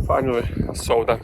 Finally, I saw them.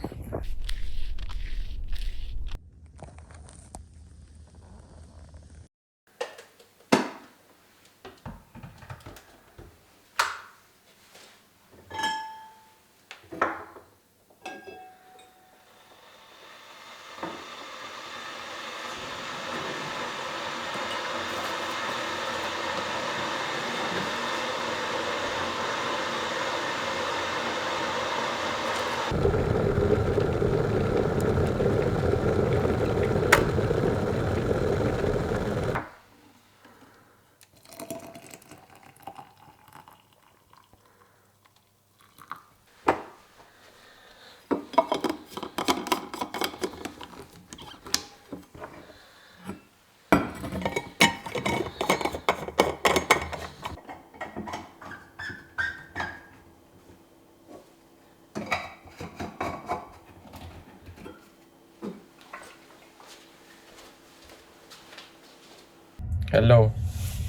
Hello,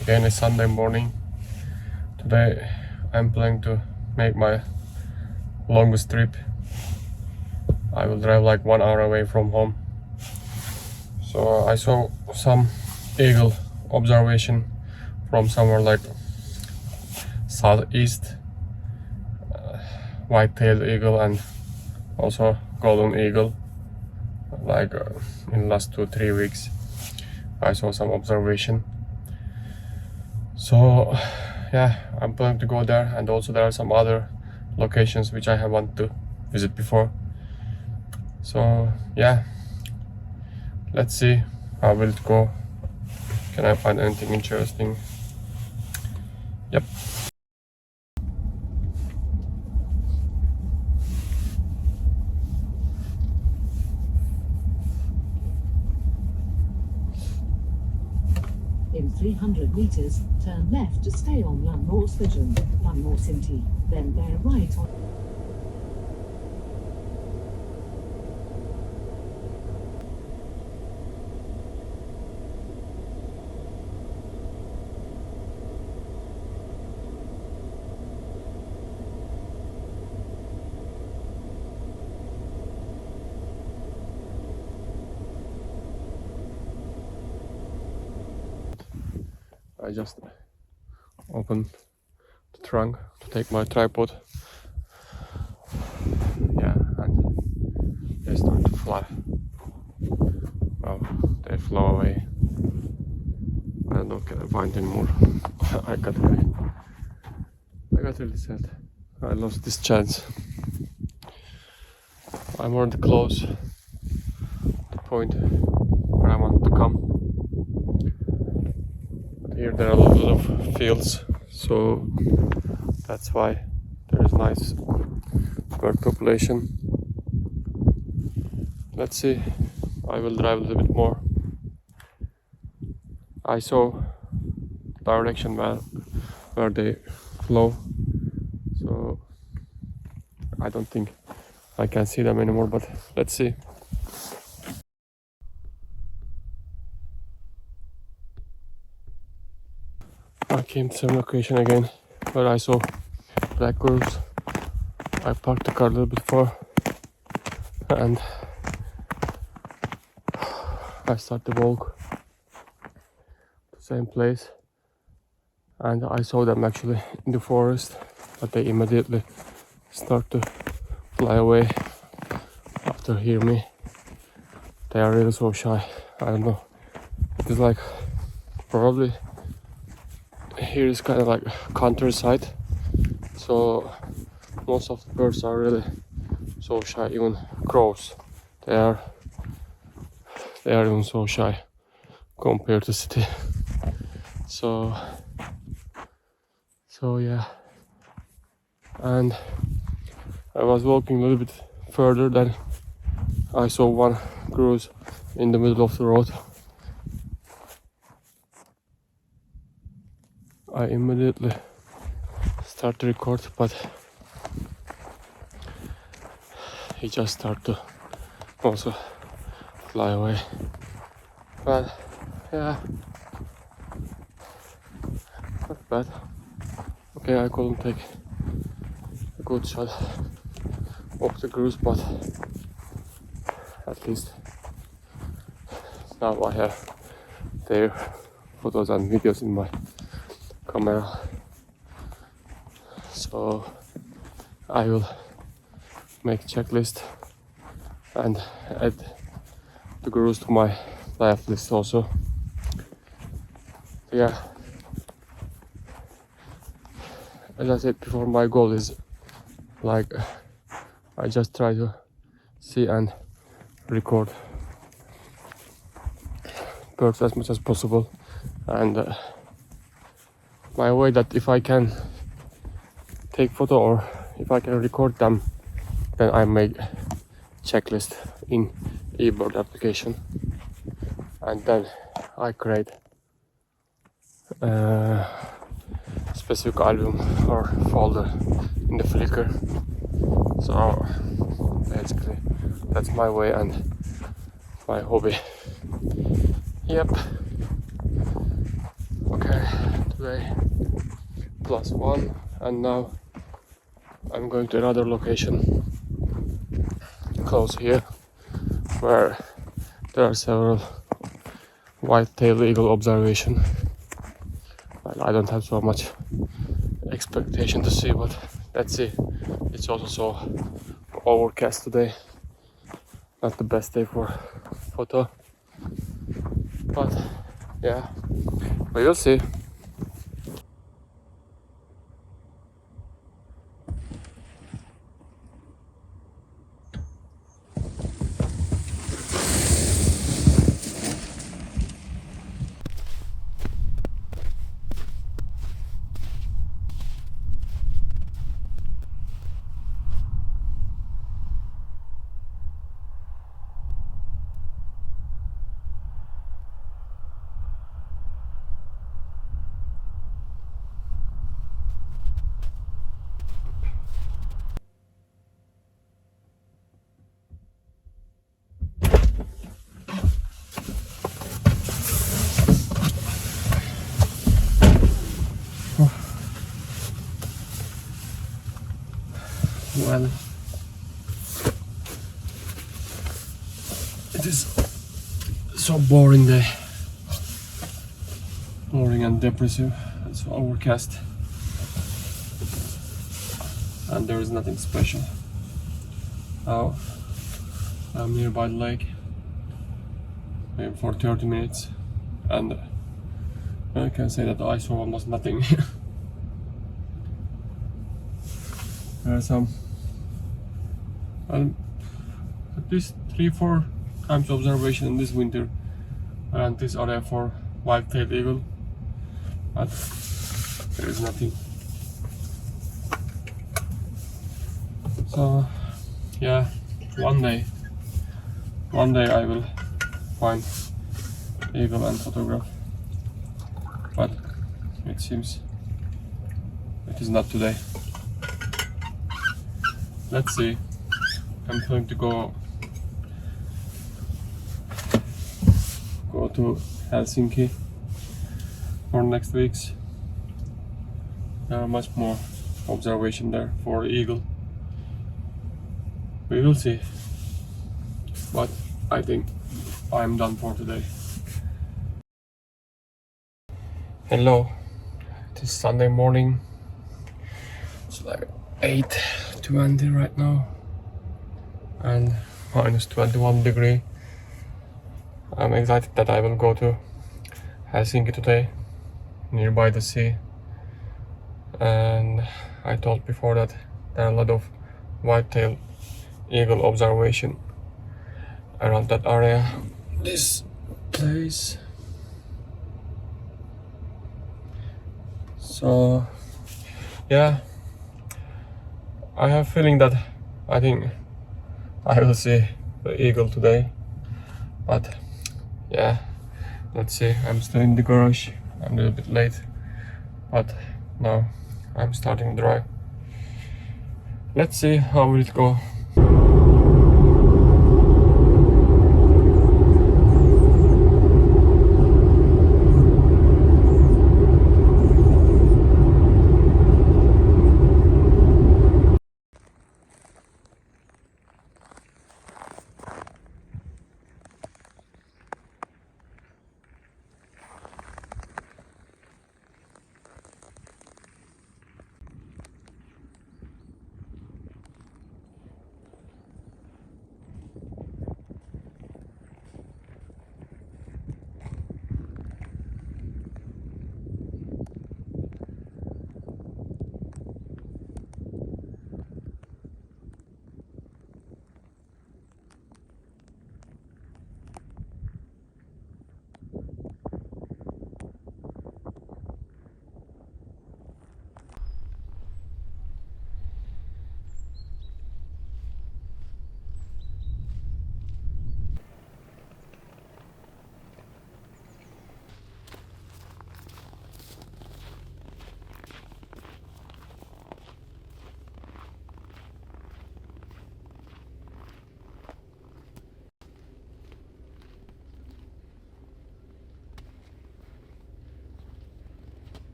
again it's Sunday morning. Today I'm planning to make my longest trip. I will drive like 1 hour away from home. So I saw some eagle observation from somewhere like southeast, white-tailed eagle and also golden eagle. Like in the last 2-3 weeks I saw some observation. So yeah, I'm planning to go there, and also there are some other locations which I have wanted to visit before. So yeah, let's see how will it go. Can I find anything interesting? Yep. In 300 meters, turn left to stay on Sinti, then bear right on. I just opened the trunk to take my tripod. Yeah, and they start to fly. Well, they flew away. I don't know, can I find any more? I got really sad. I lost this chance. I'm already close to the point where I want to come. Here there are a lot of fields, so that's why there is nice bird population. Let's see, I will drive a little bit more. I saw direction where they flow, so I don't think I can see them anymore, but let's see. I came to some location again where I saw black groups. I parked the car a little bit far and I started to walk to the same place, and I saw them actually in the forest, but they immediately start to fly away after hear me. They are really so shy. I don't know. It's like probably here is kind of like countryside, so most of the birds are really so shy. Even crows, they are even so shy compared to city. So yeah, and I was walking a little bit further, then I saw one cruise in the middle of the road. I immediately start to record, but he just started to also fly away. But yeah, not bad. Okay, I couldn't take a good shot, of the cruise, but at least now I have their photos and videos in my camera. So I will make checklist and add the cruise to my life list also. Yeah, as I said before, my goal is like I just try to see and record birds as much as possible, and my way that if I can take photo or if I can record them, then I make checklist in eBird application, and then I create a specific album or folder in the Flickr. So basically that's my way and my hobby. Yep. Okay, today +1, and now I'm going to another location close here where there are several white-tailed eagle observation. Well, I don't have so much expectation to see, but let's see. It's also so overcast today. Not the best day for photo, but yeah, we will see. Well, it is so boring day, boring and depressive. It's so overcast, and there is nothing special. Now I'm nearby the lake, maybe for 30 minutes, and I can say that I saw almost nothing. There are some, at least 3-4 times observation in this winter around this area for white-tailed eagle, but there is nothing. So yeah, one day I will find eagle and photograph, but it seems it is not today. Let's see. I'm going to go to Helsinki for next week's. There are much more observation there for eagle. We will see, but I think I'm done for today. Hello, it is Sunday morning. It's like 8:20 right now and -21 degree. I'm excited that I will go to Helsinki today, nearby the sea, and I told before that there are a lot of white-tailed eagle observation around that area. This place. So yeah, I have a feeling that I think I will see the eagle today, but yeah, let's see. I'm still in the garage. I'm a little bit late, but now I'm starting the drive. Let's see how will it go.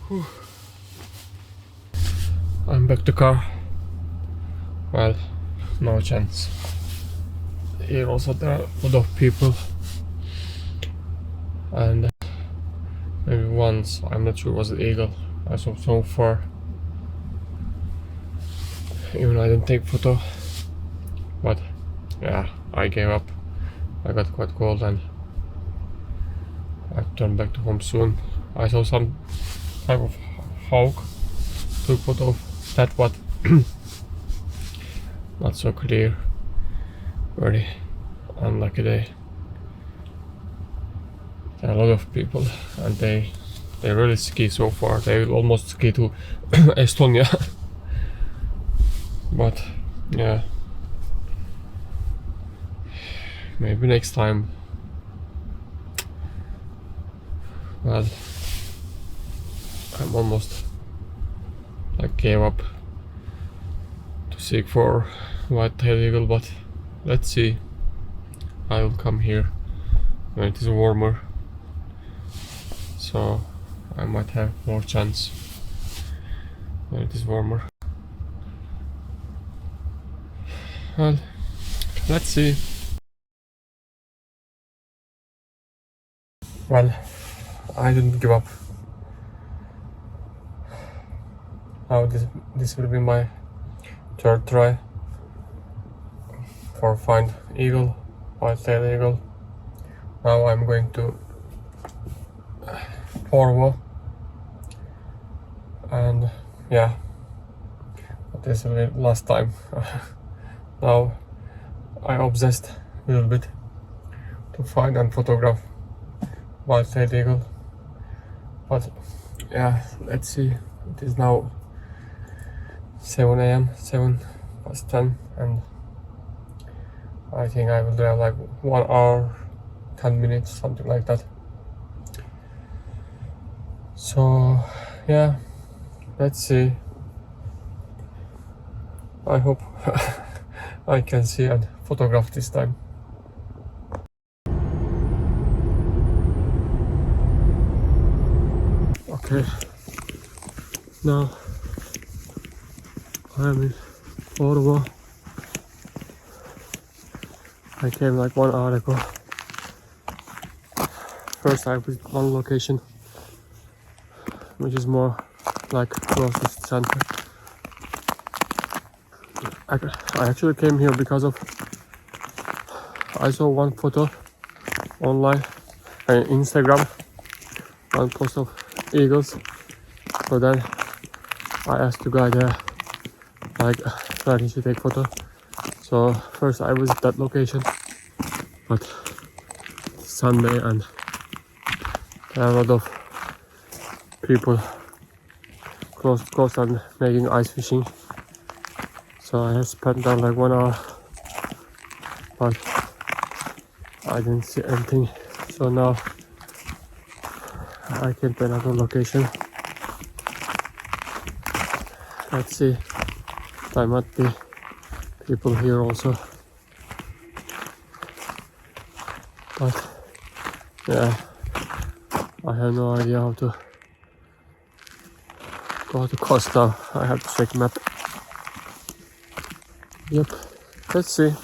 Whew. I'm back to car. Well, no chance. Here also there are a lot of people, and maybe once, I'm not sure, was it eagle. I saw so far. Even I didn't take photo, but yeah, I gave up. I got quite cold and I turned back to home soon. I saw some type of hawk. Took photo of that, but not so clear. Very unlucky day. There are a lot of people and they really ski so far. They will almost ski to Estonia. But yeah, maybe next time. Well, I'm almost like gave up to seek for white-tailed eagle, but let's see. I will come here when it is warmer, so I might have more chance when it is warmer. Well, let's see. Well, I didn't give up. Now this will be my third try for find eagle, white-tailed eagle. Now I'm going to Porvoo, and yeah, this will be last time. Now I obsessed a little bit to find and photograph white-tailed eagle, but yeah, let's see. It is now 7 a.m., 7 past 10, and I think I will drive like 1 hour, 10 minutes, something like that. So yeah, let's see. I hope I can see and photograph this time. Okay, now I'm in Porvoo. I came like 1 hour ago. First I visited one location, which is more like closest center. I actually came here because of I saw one photo online, Instagram, one post of eagles. So then I asked the guy there, like, where he should take photo. So first I visited that location, but it's Sunday and there are a lot of people close to coast and making ice fishing. So I have spent down like 1 hour, but I didn't see anything. So now I came to another location. Let's see, there might be people here also. But yeah, I have no idea how to go to Costa. I have to check map. Yep, let's see.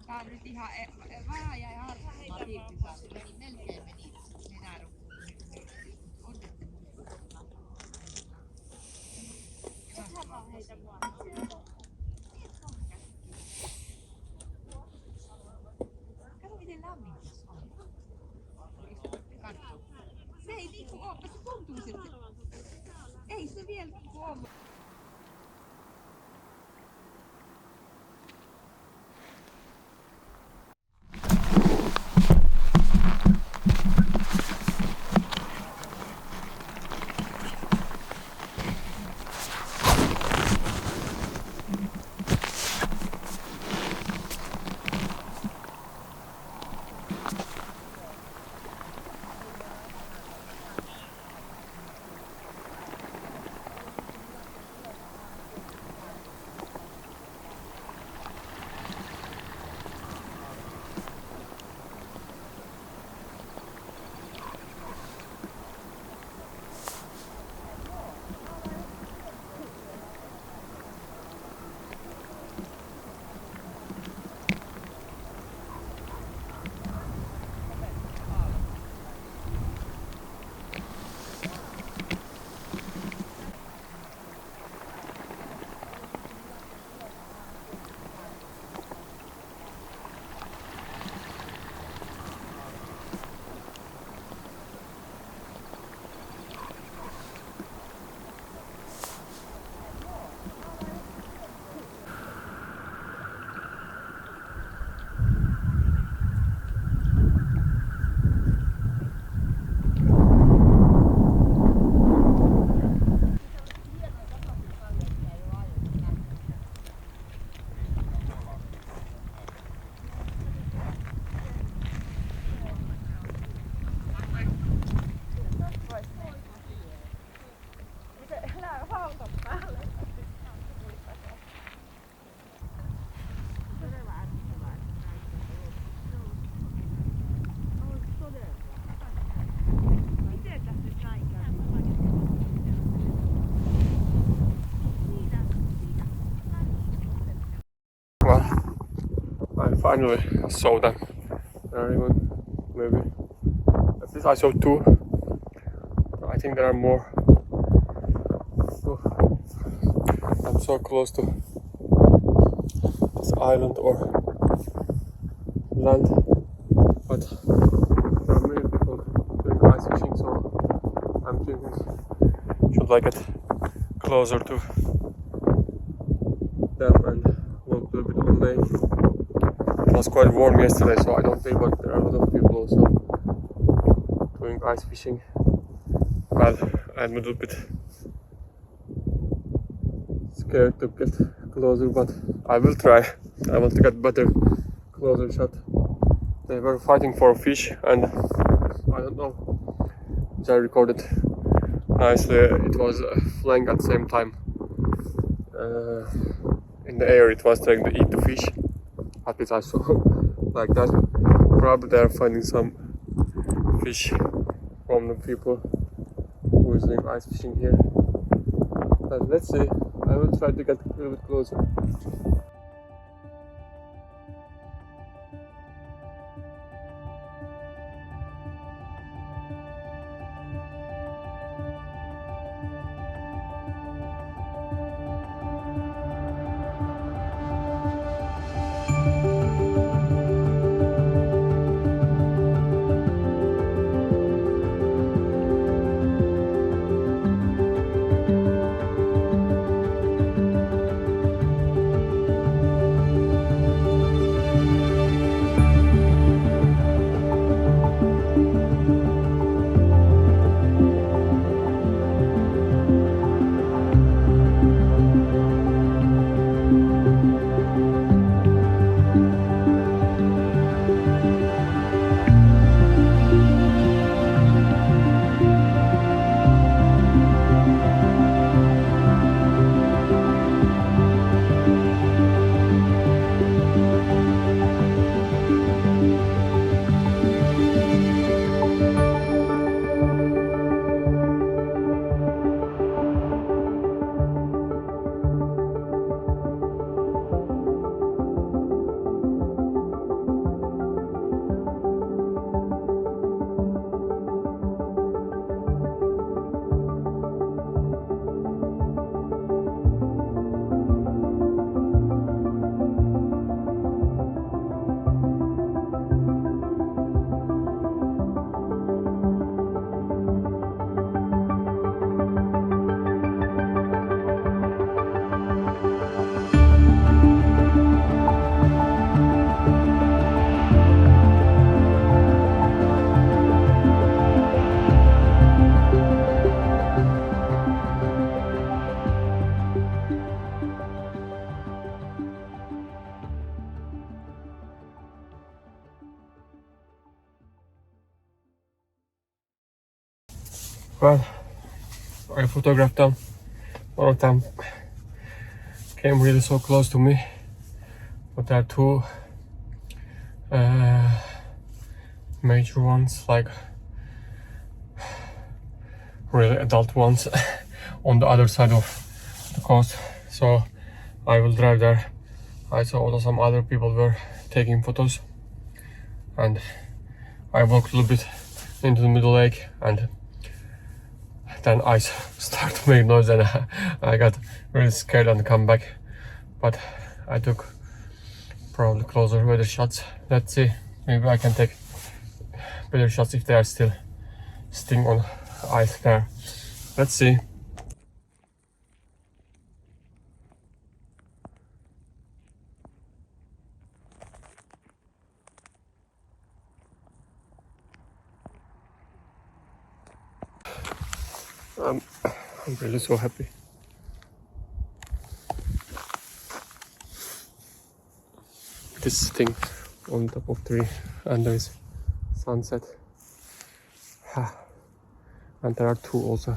Tää on nyt ihan vähän jäi harmittamaan irti, melkein meni nenärukuun. finally saw them. There are even maybe at least I saw 2. I think there are more. Oh, I'm so close to this island or land, but there are many people doing ice fishing, so I'm thinking should I get closer to them and walk a little bit on lake. It was quite warm yesterday, so I don't think, but there are a lot of people also doing ice fishing. But I'm a little bit scared to get closer, but I will try. I want to get better closer shot. They were fighting for fish, and I don't know, which I recorded nicely. It was flying at the same time. In the air it was trying to eat the fish. At least I saw like that. Probably they are finding some fish from the people who is doing ice fishing here. But let's see. I will try to get a little bit closer. Well, I photographed them. One of them came really so close to me, but there are 2 major ones, like really adult ones on the other side of the coast. So I will drive there. I saw also some other people were taking photos, and I walked a little bit into the middle lake, and then ice started to make noise, and I got really scared and come back. But I took probably closer weather shots. Let's see, maybe I can take better shots if they are still sitting on ice there. Let's see. I'm really so happy. This thing on top of tree, and there is sunset. And there are 2 also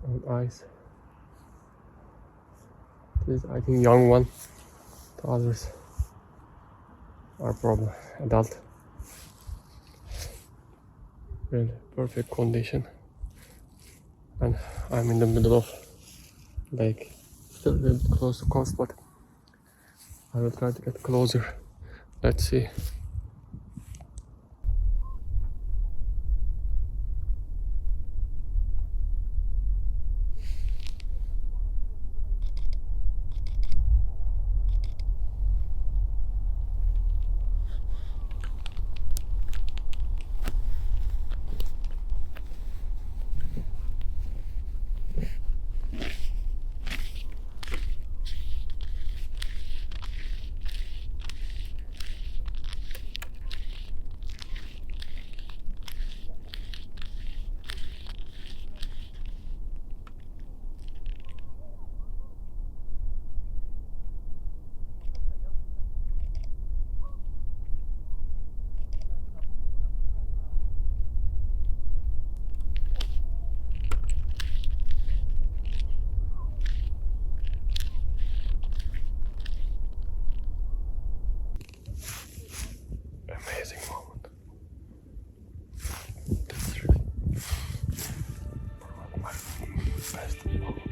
on ice. This is, I think, young one. The others are probably adult. Really perfect condition. And I'm in the middle of lake, still a little close to coast, but I will try to get closer. Let's see. Amazing moment. That's really one of my best moments.